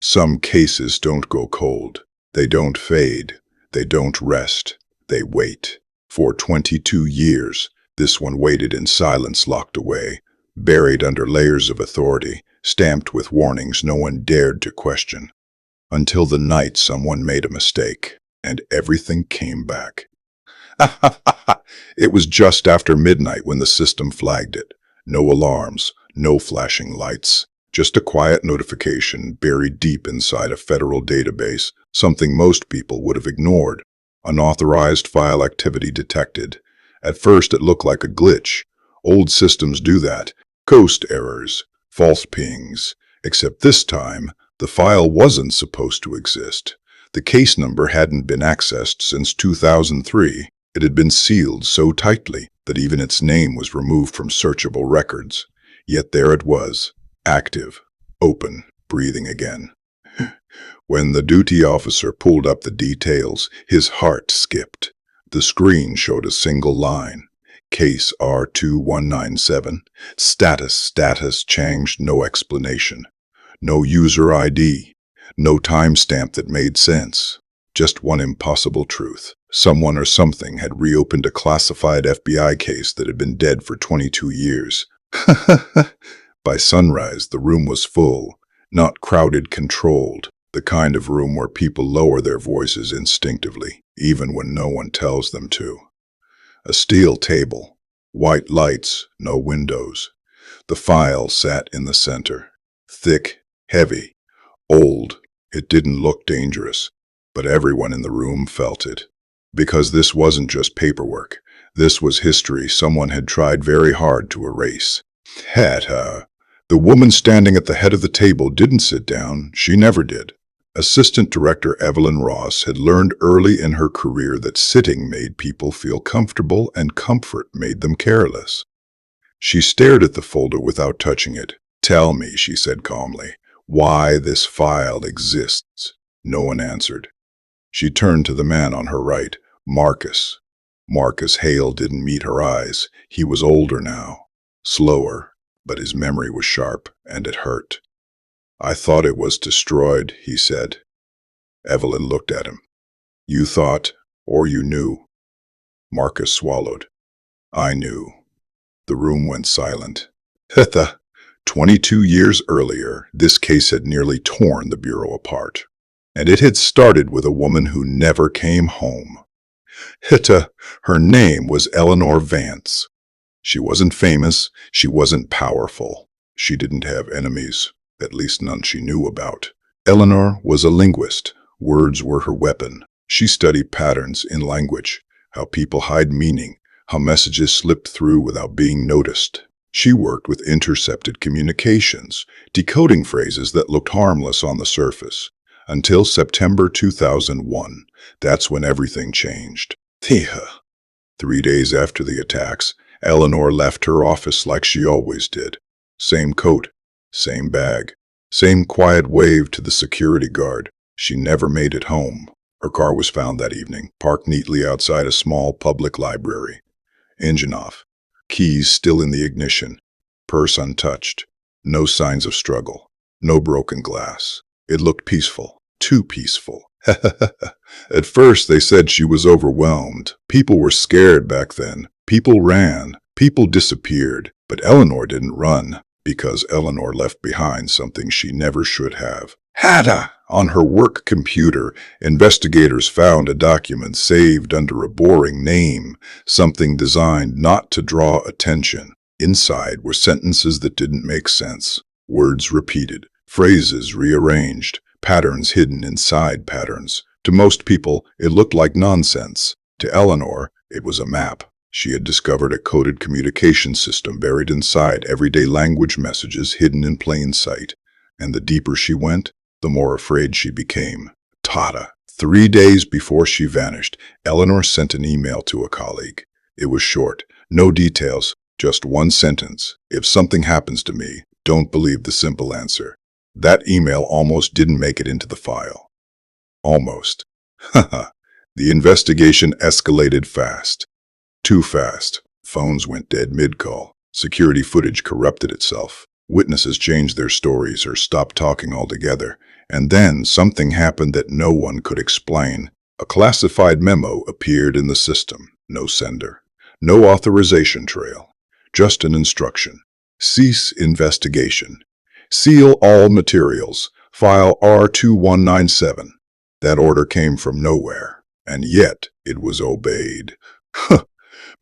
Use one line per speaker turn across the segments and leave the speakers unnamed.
Some cases don't go cold. They don't fade. They don't rest. They wait. For 22 years, this one waited in silence, locked away, buried under layers of authority, stamped with warnings no one dared to question. Until the night someone made a mistake, and everything came back. It was just after midnight when the system flagged it. No alarms, no flashing lights, just a quiet notification buried deep inside a federal database, something most people would have ignored. Unauthorized file activity detected. At first it looked like a glitch. Old systems do that. Ghost errors, false pings. Except this time, the file wasn't supposed to exist. The case number hadn't been accessed since 2003. It had been sealed so tightly that even its name was removed from searchable records. Yet there it was, active, open, breathing again. When the duty officer pulled up the details, his heart skipped. The screen showed a single line. Case R2197. Status changed, no explanation. No user ID. No timestamp that made sense. Just one impossible truth. Someone or something had reopened a classified FBI case that had been dead for 22 years. By sunrise, the room was full. Not crowded, controlled. The kind of room where people lower their voices instinctively, even when no one tells them to. A steel table. White lights, no windows. The file sat in the center. Thick, heavy, old. It didn't look dangerous, but everyone in the room felt it. Because this wasn't just paperwork. This was history someone had tried very hard to erase. The woman standing at the head of the table didn't sit down. She never did. Assistant Director Evelyn Ross had learned early in her career that sitting made people feel comfortable and comfort made them careless. She stared at the folder without touching it. "Tell me," she said calmly, "why this file exists." No one answered. She turned to the man on her right, Marcus. Marcus Hale didn't meet her eyes. He was older now, slower, but his memory was sharp, and it hurt. "I thought it was destroyed," he said. Evelyn looked at him. "You thought, or you knew?" Marcus swallowed. "I knew." The room went silent. 22 years earlier, this case had nearly torn the Bureau apart. And it had started with a woman who never came home. Her name was Eleanor Vance. She wasn't famous, she wasn't powerful. She didn't have enemies, at least none she knew about. Eleanor was a linguist. Words were her weapon. She studied patterns in language, how people hide meaning, how messages slipped through without being noticed. She worked with intercepted communications, decoding phrases that looked harmless on the surface. Until September 2001. That's when everything changed. 3 days after the attacks, Eleanor left her office like she always did. Same coat, same bag, same quiet wave to the security guard. She never made it home. Her car was found that evening, parked neatly outside a small public library. Engine off. Keys still in the ignition. Purse untouched. No signs of struggle. No broken glass. It looked peaceful. Too peaceful. At first they said she was overwhelmed. People were scared back then. People ran. People disappeared. But Eleanor didn't run, because Eleanor left behind something she never should have. On her work computer, investigators found a document saved under a boring name, something designed not to draw attention. Inside were sentences that didn't make sense. Words repeated. Phrases rearranged. Patterns hidden inside patterns. To most people, it looked like nonsense. To Eleanor, it was a map. She had discovered a coded communication system buried inside everyday language messages hidden in plain sight. And the deeper she went, the more afraid she became. 3 days before she vanished, Eleanor sent an email to a colleague. It was short, no details, just one sentence. "If something happens to me, don't believe the simple answer." That email almost didn't make it into the file. Almost. The investigation escalated fast. Too fast. Phones went dead mid-call. Security footage corrupted itself. Witnesses changed their stories or stopped talking altogether. And then something happened that no one could explain. A classified memo appeared in the system. No sender. No authorization trail. Just an instruction. Cease investigation. Seal all materials. File R2197. That order came from nowhere, and yet it was obeyed.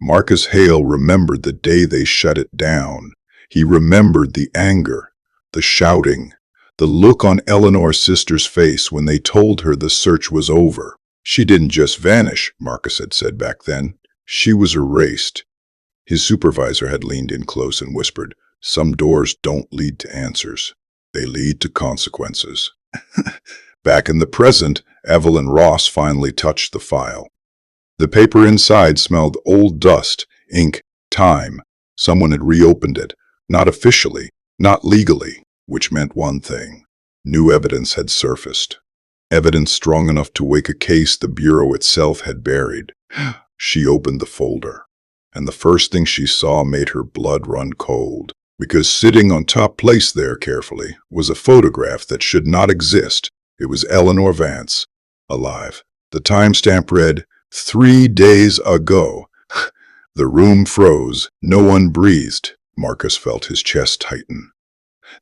Marcus Hale remembered the day they shut it down. He remembered the anger, the shouting, the look on Eleanor's sister's face when they told her the search was over. She didn't just vanish, Marcus had said back then. She was erased. His supervisor had leaned in close and whispered, "Some doors don't lead to answers. They lead to consequences." Back in the present, Evelyn Ross finally touched the file. The paper inside smelled old dust, ink, time. Someone had reopened it, not officially, not legally, which meant one thing. New evidence had surfaced. Evidence strong enough to wake a case the Bureau itself had buried. She opened the folder, and the first thing she saw made her blood run cold, because sitting on top place there carefully was a photograph that should not exist. It was Eleanor Vance, alive. The timestamp read, 3 days ago. The room froze. No one breathed. Marcus felt his chest tighten.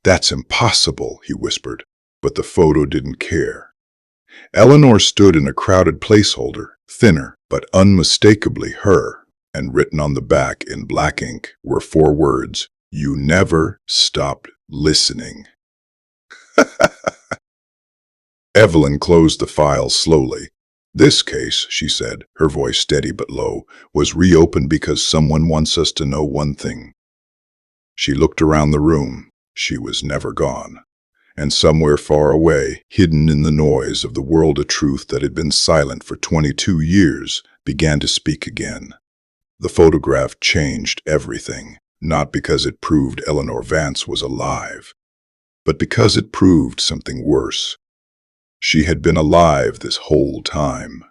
"That's impossible," he whispered, but the photo didn't care. Eleanor stood in a crowded placeholder, thinner, but unmistakably her, and written on the back in black ink were 4 words, "You never stopped listening." Evelyn closed the file slowly. "This case," she said, her voice steady but low, "was reopened because someone wants us to know one thing." She looked around the room. She was never gone. And somewhere far away, hidden in the noise of the world of truth that had been silent for 22 years, began to speak again. The photograph changed everything, not because it proved Eleanor Vance was alive, but because it proved something worse. She had been alive this whole time.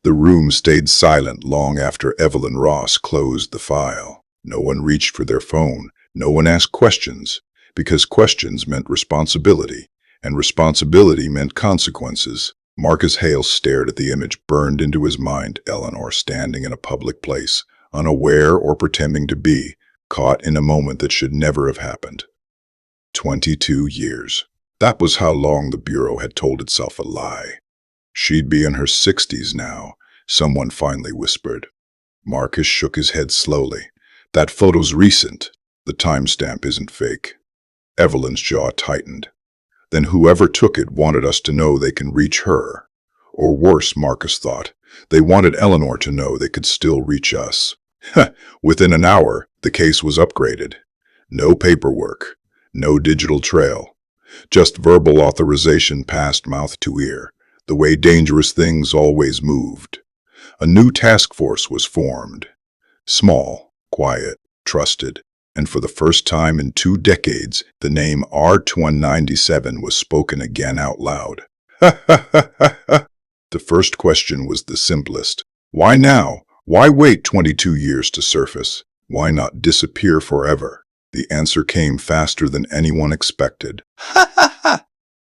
The room stayed silent long after Evelyn Ross closed the file. No one reached for their phone. No one asked questions, because questions meant responsibility, and responsibility meant consequences. Marcus Hale stared at the image burned into his mind, Eleanor standing in a public place, unaware or pretending to be, caught in a moment that should never have happened. 22 years. That was how long the Bureau had told itself a lie. She'd be in her 60s now, someone finally whispered. Marcus shook his head slowly. "That photo's recent. The timestamp isn't fake." Evelyn's jaw tightened. Then whoever took it wanted us to know they can reach her. Or worse, Marcus thought, they wanted Eleanor to know they could still reach us. Within an hour, the case was upgraded. No paperwork. No digital trail. Just verbal authorization passed mouth to ear, the way dangerous things always moved. A new task force was formed. Small, quiet, trusted, and for the first time in 2 decades, the name R2197 was spoken again out loud. The first question was the simplest. Why now? Why wait 22 years to surface? Why not disappear forever? The answer came faster than anyone expected.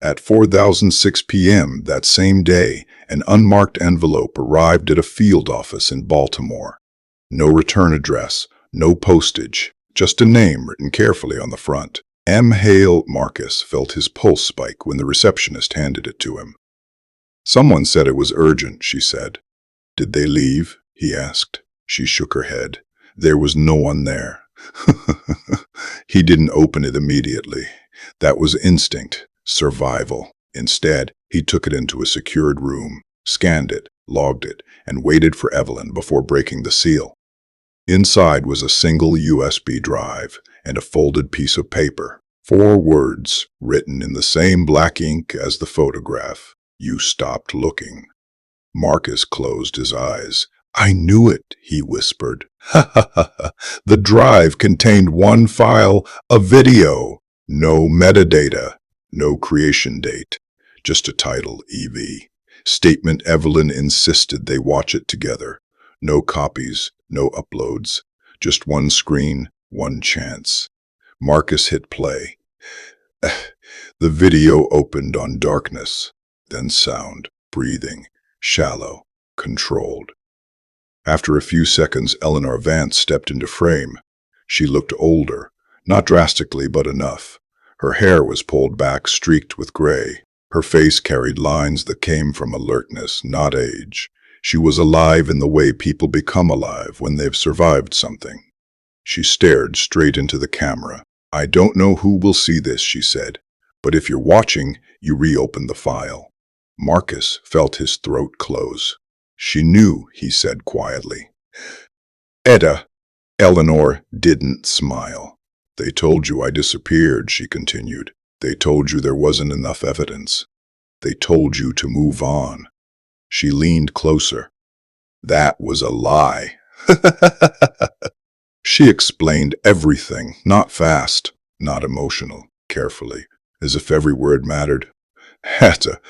At 4:06 p.m. that same day, an unmarked envelope arrived at a field office in Baltimore. No return address, no postage, just a name written carefully on the front. M. Hale. Marcus felt his pulse spike when the receptionist handed it to him. "Someone said it was urgent," she said. "Did they leave?" he asked. She shook her head. There was no one there. He didn't open it immediately. That was instinct, survival. Instead, he took it into a secured room, scanned it, logged it, and waited for Evelyn before breaking the seal. Inside was a single USB drive and a folded piece of paper. 4 words, written in the same black ink as the photograph. "You stopped looking." Marcus closed his eyes. "I knew it," he whispered. The drive contained one file, a video. No metadata, no creation date, just a title, EV. Statement Evelyn insisted they watch it together. No copies, no uploads, just one screen, one chance. Marcus hit play. The video opened on darkness, then sound, breathing, shallow, controlled. After a few seconds, Eleanor Vance stepped into frame. She looked older, not drastically but enough. Her hair was pulled back, streaked with gray. Her face carried lines that came from alertness, not age. She was alive in the way people become alive when they've survived something. She stared straight into the camera. "I don't know who will see this," she said, "but if you're watching, you reopen the file." Marcus felt his throat close. "She knew," he said quietly. "Etta." Eleanor didn't smile. "They told you I disappeared," she continued. "They told you there wasn't enough evidence. They told you to move on." She leaned closer. "That was a lie." She explained everything, not fast, not emotional, carefully, as if every word mattered. Etta.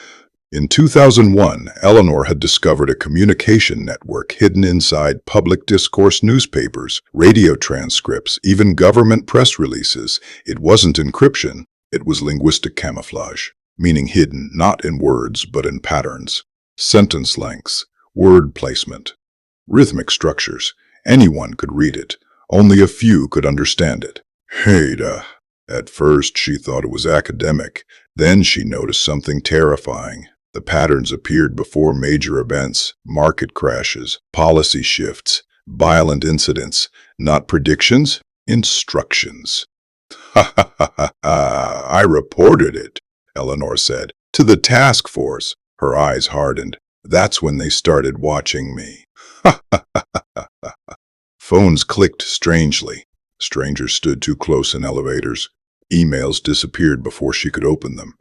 In 2001, Eleanor had discovered a communication network hidden inside public discourse newspapers, radio transcripts, even government press releases. It wasn't encryption, it was linguistic camouflage, meaning hidden not in words but in patterns, sentence lengths, word placement, rhythmic structures. Anyone could read it, only a few could understand it. Ada. At first she thought it was academic, then she noticed something terrifying. The patterns appeared before major events, market crashes, policy shifts, violent incidents, not predictions, instructions. "Ha ha ha ha ha, I reported it," Eleanor said, "to the task force." Her eyes hardened. "That's when they started watching me." Ha ha ha ha ha. Phones clicked strangely. Strangers stood too close in elevators. Emails disappeared before she could open them.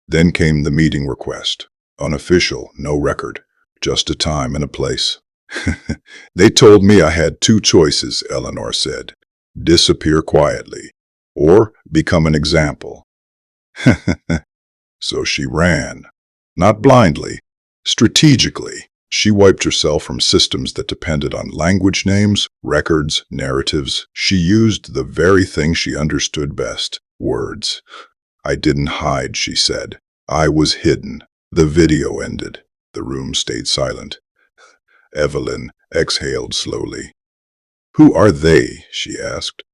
Then came the meeting request. Unofficial, no record, just a time and a place. "They told me I had two choices," Eleanor said. "Disappear quietly, or become an example." So she ran. Not blindly, strategically. She wiped herself from systems that depended on language names, records, narratives. She used the very thing she understood best, words. "I didn't hide," she said. "I was hidden." The video ended. The room stayed silent. Evelyn exhaled slowly. "Who are they?" she asked.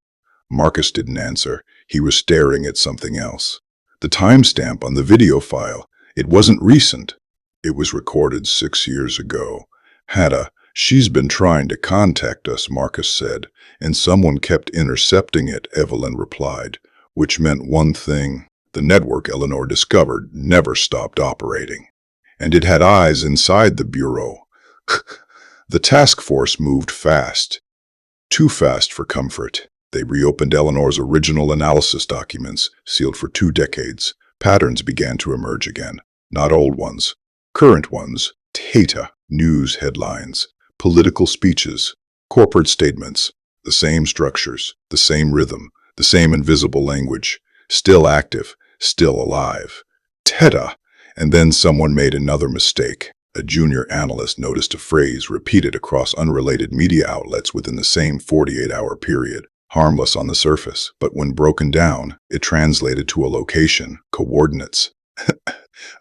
Marcus didn't answer. He was staring at something else. The timestamp on the video file. It wasn't recent. It was recorded 6 years ago. "Hada, she's been trying to contact us," Marcus said, "and someone kept intercepting it," Evelyn replied, which meant one thing. The network, Eleanor discovered, never stopped operating. And it had eyes inside the bureau. The task force moved fast. Too fast for comfort. They reopened Eleanor's original analysis documents, sealed for 2 decades. Patterns began to emerge again. Not old ones. Current ones. Data. News headlines. Political speeches. Corporate statements. The same structures. The same rhythm. The same invisible language. Still active. Still alive. Teta! And then someone made another mistake. A junior analyst noticed a phrase repeated across unrelated media outlets within the same 48-hour period. Harmless on the surface, but when broken down, it translated to a location, coordinates.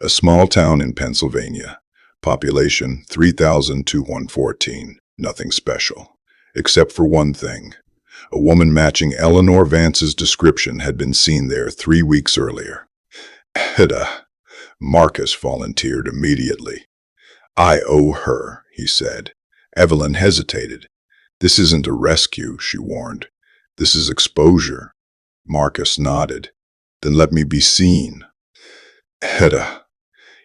A small town in Pennsylvania. Population 3,214. Nothing special. Except for one thing. A woman matching Eleanor Vance's description had been seen there 3 weeks earlier. Hedda. Marcus volunteered immediately. "I owe her," he said. Evelyn hesitated. "This isn't a rescue," she warned. "This is exposure." Marcus nodded. "Then let me be seen." Hedda.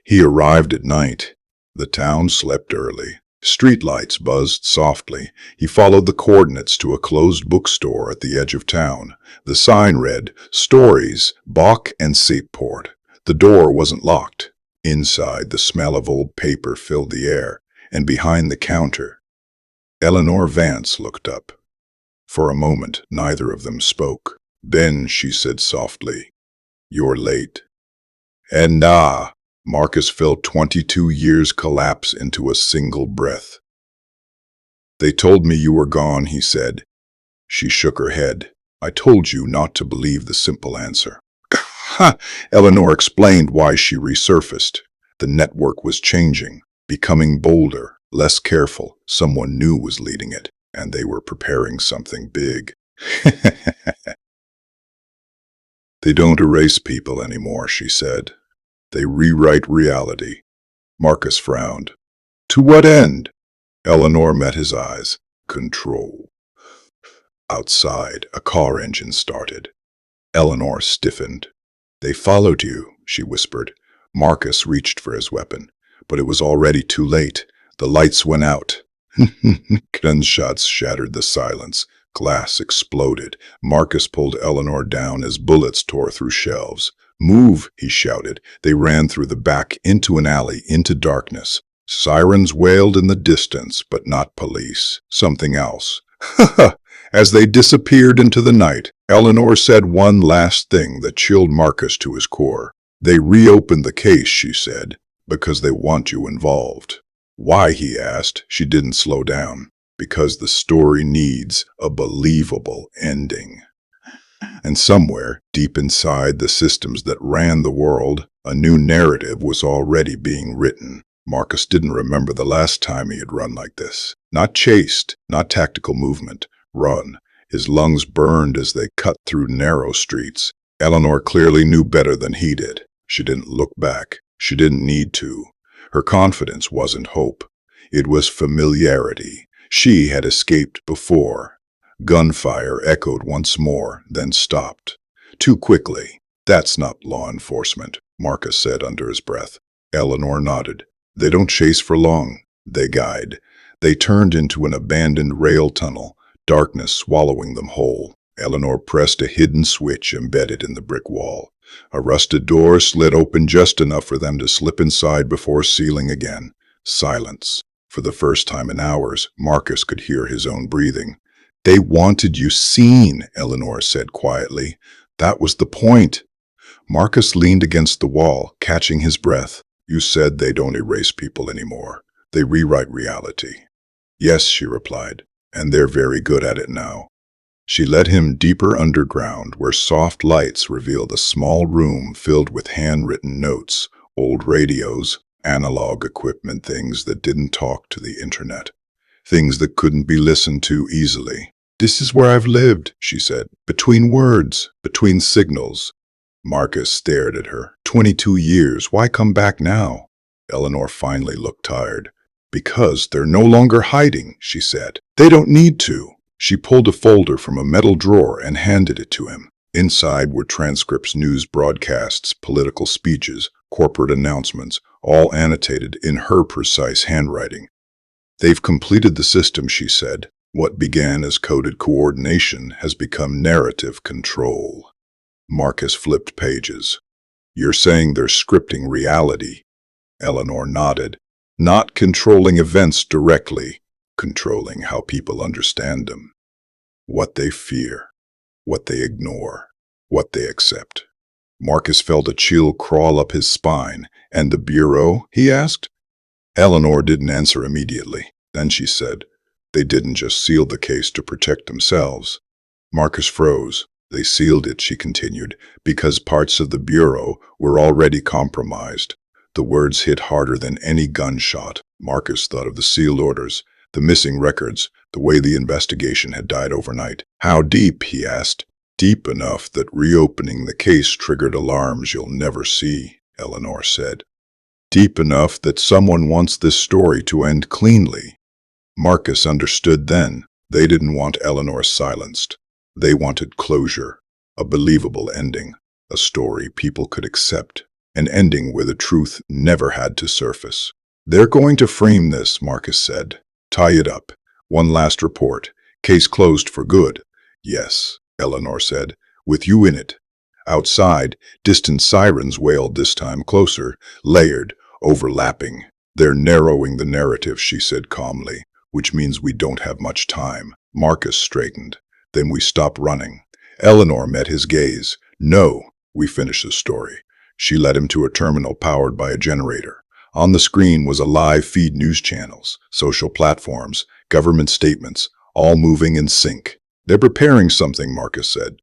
He arrived at night. The town slept early. Streetlights buzzed softly. He followed the coordinates to a closed bookstore at the edge of town. The sign read, "Stories, Bach and Seaport." The door wasn't locked. Inside, the smell of old paper filled the air, and behind the counter, Eleanor Vance looked up. For a moment, neither of them spoke. Then she said softly, "You're late." And Marcus felt 22 years collapse into a single breath. "They told me you were gone," he said. She shook her head. "I told you not to believe the simple answer." Ha! Eleanor explained why she resurfaced. The network was changing, becoming bolder, less careful. Someone new was leading it, and they were preparing something big. They don't erase people anymore, she said. They rewrite reality. Marcus frowned. To what end? Eleanor met his eyes. Control. Outside, a car engine started. Eleanor stiffened. They followed you, she whispered. Marcus reached for his weapon, but it was already too late. The lights went out. Gunshots shattered the silence. Glass exploded. Marcus pulled Eleanor down as bullets tore through shelves. Move, he shouted. They ran through the back, into an alley, into darkness. Sirens wailed in the distance, but not police. Something else. As they disappeared into the night, Eleanor said one last thing that chilled Marcus to his core. They reopened the case, she said, because they want you involved. Why, he asked. She didn't slow down. Because the story needs a believable ending. And somewhere, deep inside the systems that ran the world, a new narrative was already being written. Marcus didn't remember the last time he had run like this. Not chased, not tactical movement. Run. His lungs burned as they cut through narrow streets. Eleanor clearly knew better than he did. She didn't look back. She didn't need to. Her confidence wasn't hope. It was familiarity. She had escaped before. Gunfire echoed once more, then stopped. Too quickly. That's not law enforcement, Marcus said under his breath. Eleanor nodded. They don't chase for long. They guide. They turned into an abandoned rail tunnel, darkness swallowing them whole. Eleanor pressed a hidden switch embedded in the brick wall. A rusted door slid open just enough for them to slip inside before sealing again. Silence. For the first time in hours, Marcus could hear his own breathing. They wanted you seen, Eleanor said quietly. That was the point. Marcus leaned against the wall, catching his breath. You said they don't erase people anymore. They rewrite reality. Yes, she replied, and they're very good at it now. She led him deeper underground, where soft lights revealed a small room filled with handwritten notes, old radios, analog equipment, things that didn't talk to the internet, things that couldn't be listened to easily. This is where I've lived, she said, between words, between signals. Marcus stared at her. 22 years, why come back now? Eleanor finally looked tired. Because they're no longer hiding, she said. They don't need to. She pulled a folder from a metal drawer and handed it to him. Inside were transcripts, news broadcasts, political speeches, corporate announcements, all annotated in her precise handwriting. They've completed the system, she said. What began as coded coordination has become narrative control. Marcus flipped pages. You're saying they're scripting reality? Eleanor nodded. Not controlling events directly, controlling how people understand them. What they fear, what they ignore, what they accept. Marcus felt a chill crawl up his spine. And the Bureau? He asked. Eleanor didn't answer immediately. Then she said, they didn't just seal the case to protect themselves. Marcus froze. They sealed it, she continued, because parts of the Bureau were already compromised. The words hit harder than any gunshot. Marcus thought of the sealed orders, the missing records, the way the investigation had died overnight. How deep, he asked. Deep enough that reopening the case triggered alarms you'll never see, Eleanor said. Deep enough that someone wants this story to end cleanly. Marcus understood then. They didn't want Eleanor silenced. They wanted closure, a believable ending, a story people could accept, an ending where the truth never had to surface. They're going to frame this, Marcus said. Tie it up. One last report. Case closed for good. Yes, Eleanor said, with you in it. Outside, distant sirens wailed, this time closer, layered, overlapping. They're narrowing the narrative, she said calmly, which means we don't have much time. Marcus straightened. Then we stop running. Eleanor met his gaze. No, we finish the story. She led him to a terminal powered by a generator. On the screen was a live feed, news channels, social platforms, government statements, all moving in sync. They're preparing something, Marcus said.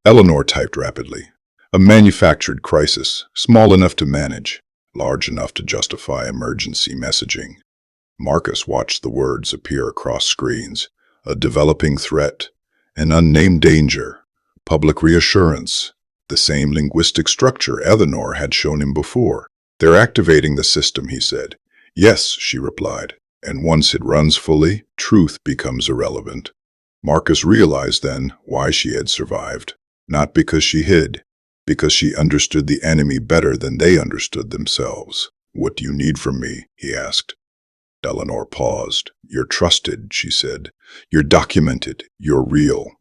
Eleanor typed rapidly. A manufactured crisis, small enough to manage, large enough to justify emergency messaging. Marcus watched the words appear across screens. A developing threat, an unnamed danger, public reassurance, the same linguistic structure Eleanor had shown him before. They're activating the system, he said. Yes, she replied, and once it runs fully, truth becomes irrelevant. Marcus realized then why she had survived. Not because she hid, because she understood the enemy better than they understood themselves. What do you need from me? He asked. Eleanor paused. You're trusted, she said. You're documented. You're real.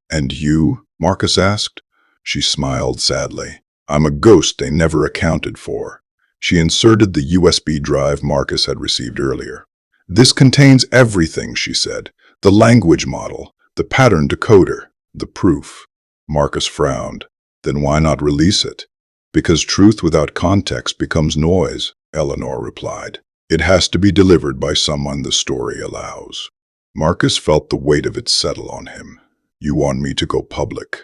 And you? Marcus asked. She smiled sadly. I'm a ghost they never accounted for. She inserted the USB drive Marcus had received earlier. This contains everything, she said. The language model, the pattern decoder, the proof. Marcus frowned. Then why not release it? Because truth without context becomes noise, Eleanor replied. It has to be delivered by someone the story allows. Marcus felt the weight of it settle on him. You want me to go public?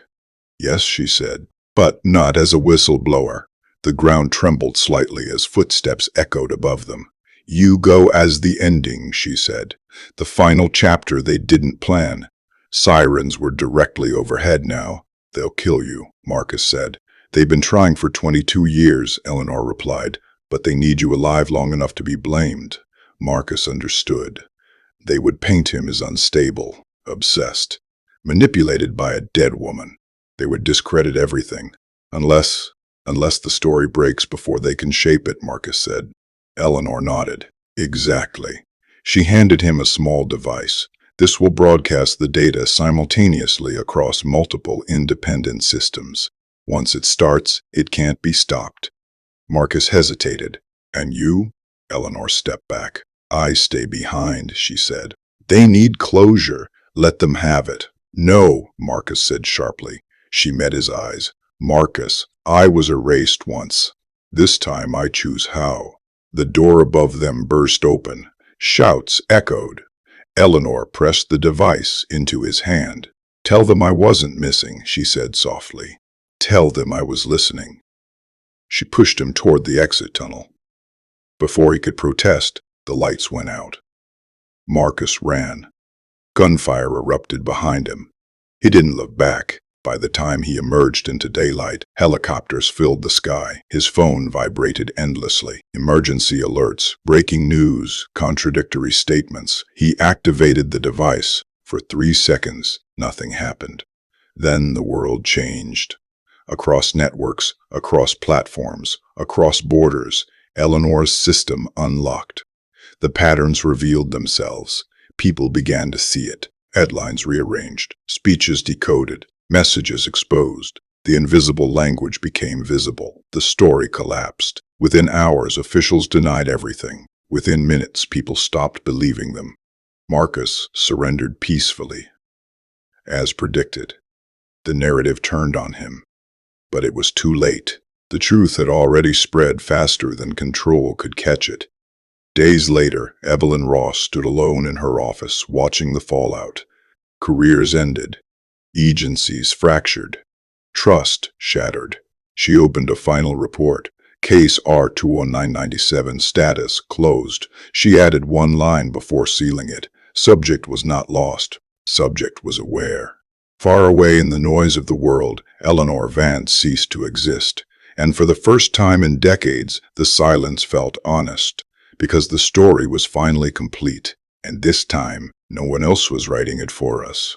Yes, she said, but not as a whistleblower. The ground trembled slightly as footsteps echoed above them. You go as the ending, she said. The final chapter they didn't plan. Sirens were directly overhead now. They'll kill you, Marcus said. They've been trying for 22 years, Eleanor replied, but they need you alive long enough to be blamed. Marcus understood. They would paint him as unstable, obsessed, manipulated by a dead woman. They would discredit everything, unless the story breaks before they can shape it, Marcus said. Eleanor nodded. Exactly. She handed him a small device. This will broadcast the data simultaneously across multiple independent systems. Once it starts, it can't be stopped. Marcus hesitated. And you? Eleanor stepped back. I stay behind, she said. They need closure. Let them have it. No, Marcus said sharply. She met his eyes. Marcus, I was erased once. This time I choose how. The door above them burst open. Shouts echoed. Eleanor pressed the device into his hand. Tell them I wasn't missing, she said softly. Tell them I was listening. She pushed him toward the exit tunnel. Before he could protest, the lights went out. Marcus ran. Gunfire erupted behind him. He didn't look back. By the time he emerged into daylight, helicopters filled the sky. His phone vibrated endlessly. Emergency alerts, breaking news, contradictory statements. He activated the device. For 3 seconds, nothing happened. Then the world changed. Across networks, across platforms, across borders, Eleanor's system unlocked. The patterns revealed themselves. People began to see it. Headlines rearranged, speeches decoded, messages exposed. The invisible language became visible. The story collapsed. Within hours, officials denied everything. Within minutes, people stopped believing them. Marcus surrendered peacefully. As predicted, the narrative turned on him. But it was too late. The truth had already spread faster than control could catch it. Days later, Evelyn Ross stood alone in her office, watching the fallout. Careers ended. Agencies fractured. Trust shattered. She opened a final report. Case R21997, status closed. She added one line before sealing it. Subject was not lost. Subject was aware. Far away in the noise of the world, Eleanor Vance ceased to exist. And for the first time in decades, the silence felt honest. Because the story was finally complete. And this time, no one else was writing it for us.